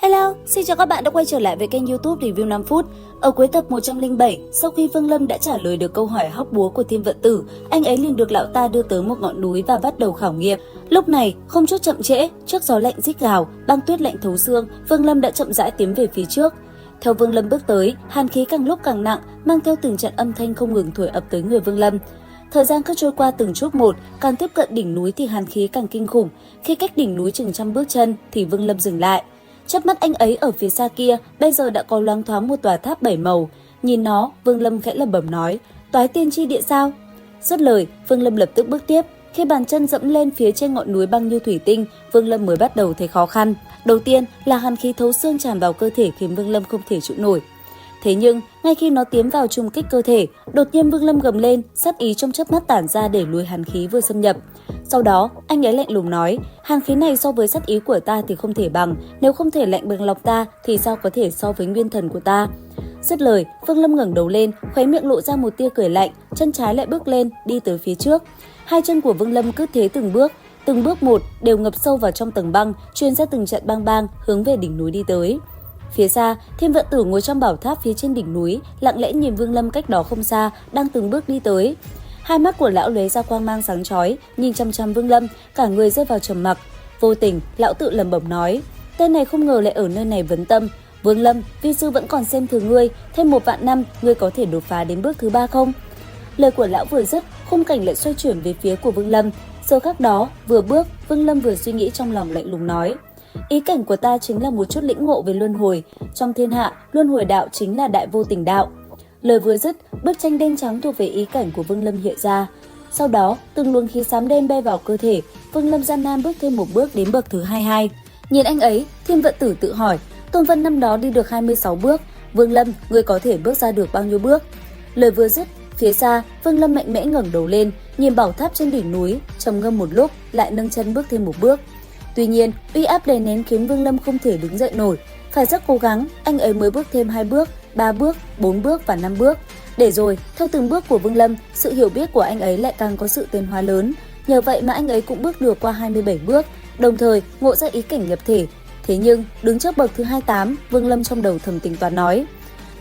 Hello, xin chào các bạn đã quay trở lại với kênh YouTube Review 5 phút. Ở cuối tập 107, sau khi Vương Lâm đã trả lời được câu hỏi hóc búa của Thiên Vận Tử, anh ấy liền được lão ta đưa tới một ngọn núi và bắt đầu khảo nghiệm. Lúc này, không chút chậm trễ, trước gió lạnh rít gào, băng tuyết lạnh thấu xương, Vương Lâm đã chậm rãi tiến về phía trước. Theo Vương Lâm bước tới, hàn khí càng lúc càng nặng, mang theo từng trận âm thanh không ngừng thổi ập tới người Vương Lâm. Thời gian cứ trôi qua từng chút một, càng tiếp cận đỉnh núi thì hàn khí càng kinh khủng. Khi cách đỉnh núi chừng trăm bước chân thì Vương Lâm dừng lại. Chớp mắt anh ấy ở phía xa kia, bây giờ đã có loáng thoáng một tòa tháp 7 màu. Nhìn nó, Vương Lâm khẽ lẩm bẩm nói, toái tiên tri địa sao? Dứt lời, Vương Lâm lập tức bước tiếp. Khi bàn chân dẫm lên phía trên ngọn núi băng như thủy tinh, Vương Lâm mới bắt đầu thấy khó khăn. Đầu tiên là hàn khí thấu xương tràn vào cơ thể khiến Vương Lâm không thể trụ nổi. Thế nhưng, ngay khi nó tiến vào trùng kích cơ thể, đột nhiên Vương Lâm gầm lên, sát ý trong chớp mắt tản ra để lùi hàn khí vừa xâm nhập. Sau đó, anh ấy lạnh lùng nói, hàn khí này so với sát ý của ta thì không thể bằng, nếu không thể lạnh bằng lòng ta thì sao có thể so với nguyên thần của ta. Dứt lời, Vương Lâm ngẩng đầu lên, khóe miệng lộ ra một tia cười lạnh, chân trái lại bước lên, đi tới phía trước. Hai chân của Vương Lâm cứ thế từng bước một đều ngập sâu vào trong tầng băng, truyền ra từng trận bang bang hướng về đỉnh núi đi tới. Phía xa, Thiên Vận Tử ngồi trong bảo tháp phía trên đỉnh núi, lặng lẽ nhìn Vương Lâm cách đó không xa, đang từng bước đi tới. Hai mắt của lão lóe ra quang mang sáng chói, nhìn chăm chăm Vương Lâm, cả người rơi vào trầm mặc. Vô tình, lão tự lẩm bẩm nói, tên này không ngờ lại ở nơi này vấn tâm. Vương Lâm, vi sư vẫn còn xem thường ngươi, thêm 1 vạn năm, ngươi có thể đột phá đến bước thứ 3 không? Lời của lão vừa dứt, khung cảnh lại xoay chuyển về phía của Vương Lâm. Giờ khắc đó, vừa bước, Vương Lâm vừa suy nghĩ trong lòng lạnh lùng nói, ý cảnh của ta chính là một chút lĩnh ngộ về luân hồi, trong thiên hạ, luân hồi đạo chính là đại vô tình đạo. Lời vừa dứt, bức tranh đen trắng thuộc về ý cảnh của Vương Lâm hiện ra. Sau đó, từng luồng khí xám đen bay vào cơ thể, Vương Lâm gian nan bước thêm một bước đến bậc thứ 22. Nhìn anh ấy, Thiên Vận Tử tự hỏi, Tôn Vân năm đó đi được 26 bước, Vương Lâm, ngươi có thể bước ra được bao nhiêu bước? Lời vừa dứt, phía xa, Vương Lâm mạnh mẽ ngẩng đầu lên, nhìn bảo tháp trên đỉnh núi, trầm ngâm một lúc, lại nâng chân bước thêm một bước. Tuy nhiên, uy áp đè nén khiến Vương Lâm không thể đứng dậy nổi, phải rất cố gắng, anh ấy mới bước thêm 2 bước, 3 bước, 4 bước và 5 bước. Để rồi, theo từng bước của Vương Lâm, sự hiểu biết của anh ấy lại càng có sự tiến hóa lớn. Nhờ vậy mà anh ấy cũng bước được qua 27 bước, đồng thời ngộ ra ý cảnh nhập thể. Thế nhưng, đứng trước bậc thứ 28, Vương Lâm trong đầu thầm tính toán nói,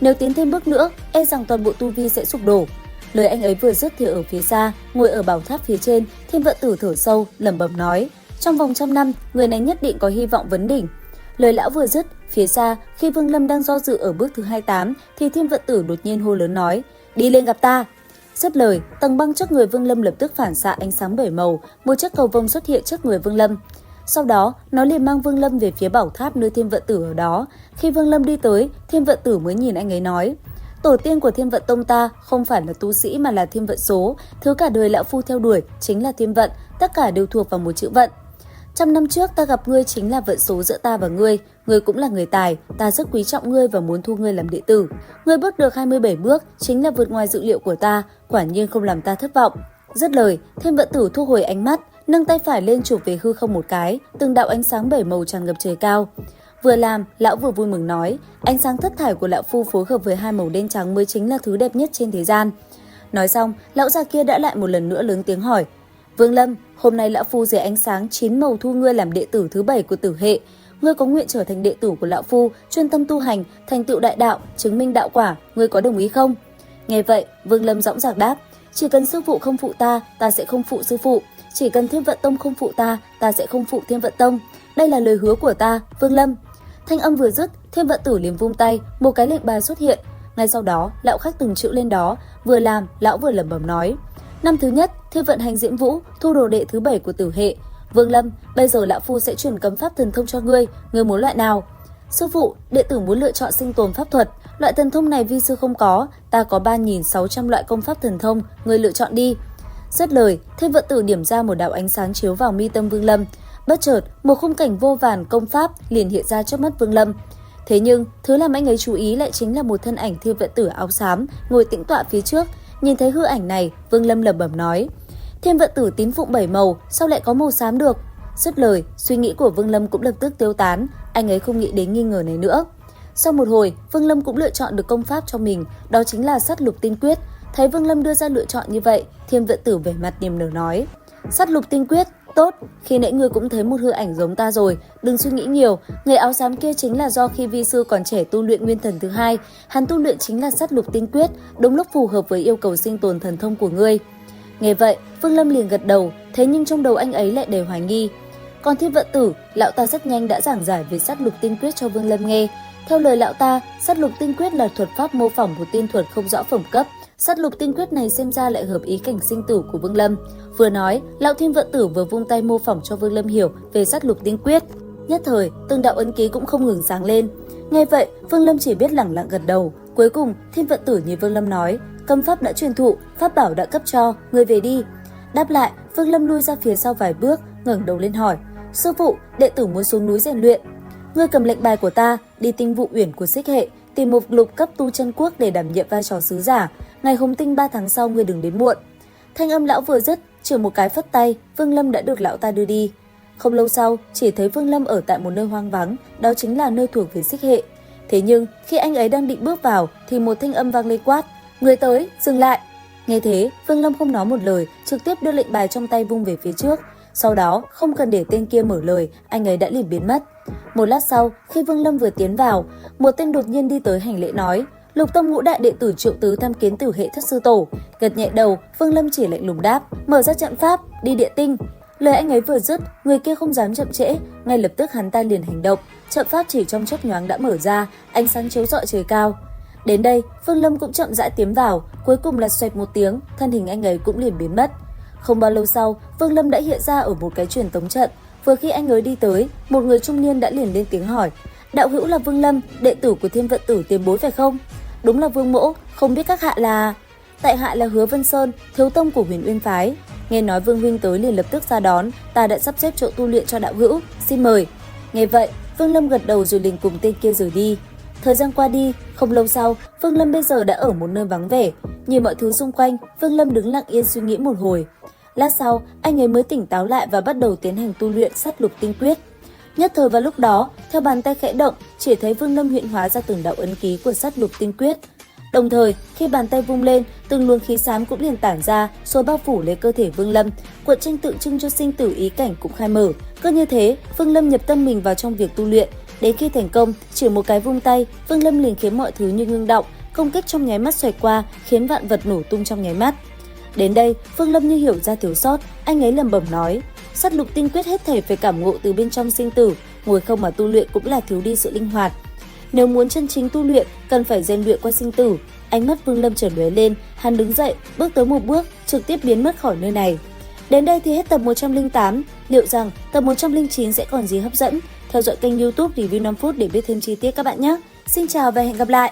nếu tiến thêm bước nữa, e rằng toàn bộ tu vi sẽ sụp đổ. Lời anh ấy vừa dứt thì ở phía xa, ngồi ở bảo tháp phía trên, Thiên Vận Tử thở sâu, lẩm bẩm nói, trong vòng 100 năm, người này nhất định có hy vọng vấn đỉnh. Lời lão vừa dứt, phía xa, khi Vương Lâm đang do dự ở bước thứ 28, thì Thiên Vận Tử đột nhiên hô lớn nói, đi lên gặp ta. Dứt lời, tầng băng trước người Vương Lâm lập tức phản xạ ánh sáng 7 màu, một chiếc cầu vồng xuất hiện trước người Vương Lâm. Sau đó, nó liền mang Vương Lâm về phía bảo tháp nơi Thiên Vận Tử ở đó. Khi Vương Lâm đi tới, Thiên Vận Tử mới nhìn anh ấy nói, tổ tiên của Thiên Vận Tông ta không phải là tu sĩ mà là thiên vận số, thứ cả đời lão phu theo đuổi chính là thiên vận, tất cả đều thuộc vào một chữ vận. 100 năm trước ta gặp ngươi chính là vận số giữa ta và ngươi cũng là người tài, ta rất quý trọng ngươi và muốn thu ngươi làm đệ tử. Ngươi bước được 27 bước chính là vượt ngoài dự liệu của ta, quả nhiên không làm ta thất vọng. Dứt lời, Thiên Vận Tử thu hồi ánh mắt, nâng tay phải lên chụp về hư không một cái, từng đạo ánh sáng 7 màu tràn ngập trời cao. Vừa làm, lão vừa vui mừng nói, ánh sáng thất thải của lão phu phối hợp với 2 màu đen trắng mới chính là thứ đẹp nhất trên thế gian. Nói xong, lão già kia đã lại một lần nữa lớn tiếng hỏi, Vương Lâm, hôm nay lão phu dưới ánh sáng 9 màu thu ngươi làm đệ tử thứ 7 của tử hệ. Ngươi có nguyện trở thành đệ tử của lão phu, chuyên tâm tu hành, thành tựu đại đạo, chứng minh đạo quả, ngươi có đồng ý không? Nghe vậy, Vương Lâm dõng dạc đáp, chỉ cần sư phụ không phụ ta, ta sẽ không phụ sư phụ. Chỉ cần Thiên Vận Tông không phụ ta, ta sẽ không phụ Thiên Vận Tông. Đây là lời hứa của ta, Vương Lâm. Thanh âm vừa dứt, Thiên Vận Tử liền vung tay, một cái lệnh bài xuất hiện. Ngay sau đó, lão khắc từng chữ lên đó, vừa làm, lão vừa lẩm bẩm nói, năm thứ nhất, Thiên Vận Hành Diễm Vũ, thu đồ đệ thứ 7 của tử hệ. Vương Lâm, bây giờ lão phu sẽ truyền cấm pháp thần thông cho ngươi, ngươi muốn loại nào? Sư phụ, đệ tử muốn lựa chọn sinh tồn pháp thuật, loại thần thông này vi sư không có, ta có 3.600 loại công pháp thần thông, ngươi lựa chọn đi. Dứt lời, Thiên Vận Tử điểm ra một đạo ánh sáng chiếu vào mi tâm Vương Lâm. Bất chợt, một khung cảnh vô vàn công pháp liền hiện ra trước mắt Vương Lâm. Thế nhưng, thứ làm anh ấy chú ý lại chính là một thân ảnh Thiên Vận Tử áo xám ngồi tĩnh tọa phía trước. Nhìn thấy hư ảnh này, Vương Lâm lẩm bẩm nói, Thiên Vận Tử tín phụng 7 màu, sao lại có màu xám được? Dứt lời, suy nghĩ của Vương Lâm cũng lập tức tiêu tán, anh ấy không nghĩ đến nghi ngờ này nữa. Sau một hồi, Vương Lâm cũng lựa chọn được công pháp cho mình, đó chính là Sát Lục Tinh Quyết. Thấy Vương Lâm đưa ra lựa chọn như vậy, Thiên Vận Tử vẻ mặt niềm nở nói, Sát Lục Tinh Quyết, Tốt, khi nãy ngươi cũng thấy một hư ảnh giống ta rồi, đừng suy nghĩ nhiều, người áo xám kia chính là do khi vi sư còn trẻ tu luyện nguyên thần thứ hai, hắn tu luyện chính là sát lục tinh quyết, đúng lúc phù hợp với yêu cầu sinh tồn thần thông của ngươi. Nghe vậy, Vương Lâm liền gật đầu, thế nhưng trong đầu anh ấy lại đầy hoài nghi. Còn Thiên Vận Tử, lão ta rất nhanh đã giảng giải về sát lục tinh quyết cho Vương Lâm nghe. Theo lời lão ta, sát lục tinh quyết là thuật pháp mô phỏng một tiên thuật không rõ phẩm cấp. Sát lục tinh quyết này xem ra lại hợp ý cảnh sinh tử của Vương Lâm. Vừa nói, lão Thiên Vận Tử vừa vung tay mô phỏng cho Vương Lâm hiểu về sát lục tinh quyết. Nhất thời, từng đạo ấn ký cũng không ngừng sáng lên. Nghe vậy, Vương Lâm chỉ biết lẳng lặng gật đầu. Cuối cùng, Thiên Vận Tử nhìn Vương Lâm nói, cấm pháp đã truyền thụ, pháp bảo đã cấp cho, ngươi về đi. Đáp lại, Vương Lâm lui ra phía sau vài bước, ngẩng đầu lên hỏi, sư phụ, đệ tử muốn xuống núi rèn luyện. Ngươi cầm lệnh bài của ta, đi tinh vụ uyển của Xích Hệ, tìm một lục cấp tu chân quốc để đảm nhiệm vai trò sứ giả. Ngày hồng tinh 3 tháng sau ngươi đừng đến muộn. Thanh âm lão vừa dứt, chỉ một cái phất tay, Vương Lâm đã được lão ta đưa đi. Không lâu sau, chỉ thấy Vương Lâm ở tại một nơi hoang vắng, đó chính là nơi thuộc về Xích Hệ. Thế nhưng, khi anh ấy đang định bước vào, thì một thanh âm vang lên quát, người tới, dừng lại. Nghe thế, Vương Lâm không nói một lời, trực tiếp đưa lệnh bài trong tay vung về phía trước. Sau đó, không cần để tên kia mở lời, anh ấy đã liền biến mất. Một lát sau, khi Vương Lâm vừa tiến vào, một tên đột nhiên đi tới hành lễ nói, Lục Tông ngũ đại đệ tử Triệu Tứ tham kiến Tử Hệ Thất sư tổ. Gật nhẹ đầu, Vương Lâm chỉ lạnh lùng đáp, mở ra trận pháp, đi địa tinh. Lời anh ấy vừa dứt, người kia không dám chậm trễ, ngay lập tức hắn ta liền hành động. Trận pháp chỉ trong chớp nhoáng đã mở ra, ánh sáng chiếu rọi trời cao. Đến đây, Vương Lâm cũng chậm rãi tiến vào, cuối cùng là xoẹt một tiếng, thân hình anh ấy cũng liền biến mất. Không bao lâu sau, Vương Lâm đã hiện ra ở một cái truyền tống trận. Vừa khi anh ấy đi tới, một người trung niên đã liền lên tiếng hỏi, đạo hữu là Vương Lâm, đệ tử của Thiên Vận Tử tiền bối phải không? Đúng là Vương mỗ, không biết các hạ là... Tại hạ là Hứa Vân Sơn, thiếu tông của Huyền Uyên phái. Nghe nói Vương huynh tới liền lập tức ra đón, ta đã sắp xếp chỗ tu luyện cho đạo hữu, xin mời. Nghe vậy, Vương Lâm gật đầu rồi liền cùng tên kia rời đi. Thời gian qua đi, không lâu sau, Vương Lâm bây giờ đã ở một nơi vắng vẻ. Nhìn mọi thứ xung quanh, Vương Lâm đứng lặng yên suy nghĩ một hồi. Lát sau, anh ấy mới tỉnh táo lại và bắt đầu tiến hành tu luyện sát lục tinh quyết. Nhất thời vào lúc đó, theo bàn tay khẽ động, chỉ thấy Vương Lâm hiện hóa ra từng đạo ấn ký của sát lục tinh quyết. Đồng thời, khi bàn tay vung lên, từng luồng khí xám cũng liền tản ra, rồi bao phủ lấy cơ thể Vương Lâm. Cuộn tranh tượng trưng cho sinh tử ý cảnh cũng khai mở. Cứ như thế, Vương Lâm nhập tâm mình vào trong việc tu luyện. Đến khi thành công, chỉ một cái vung tay, Vương Lâm liền khiến mọi thứ như ngưng động, công kích trong nháy mắt xoẹt qua, khiến vạn vật nổ tung trong nháy mắt. Đến đây, Vương Lâm như hiểu ra thiếu sót, anh ấy lẩm bẩm nói, sát lục tinh quyết hết thảy phải cảm ngộ từ bên trong sinh tử, ngồi không mà tu luyện cũng là thiếu đi sự linh hoạt. Nếu muốn chân chính tu luyện, cần phải rèn luyện qua sinh tử. Ánh mắt Vương Lâm chợt lóe lên, hắn đứng dậy, bước tới một bước, trực tiếp biến mất khỏi nơi này. Đến đây thì hết tập 108, liệu rằng tập 109 sẽ còn gì hấp dẫn? Theo dõi kênh YouTube Review 5 phút để biết thêm chi tiết các bạn nhé. Xin chào và hẹn gặp lại!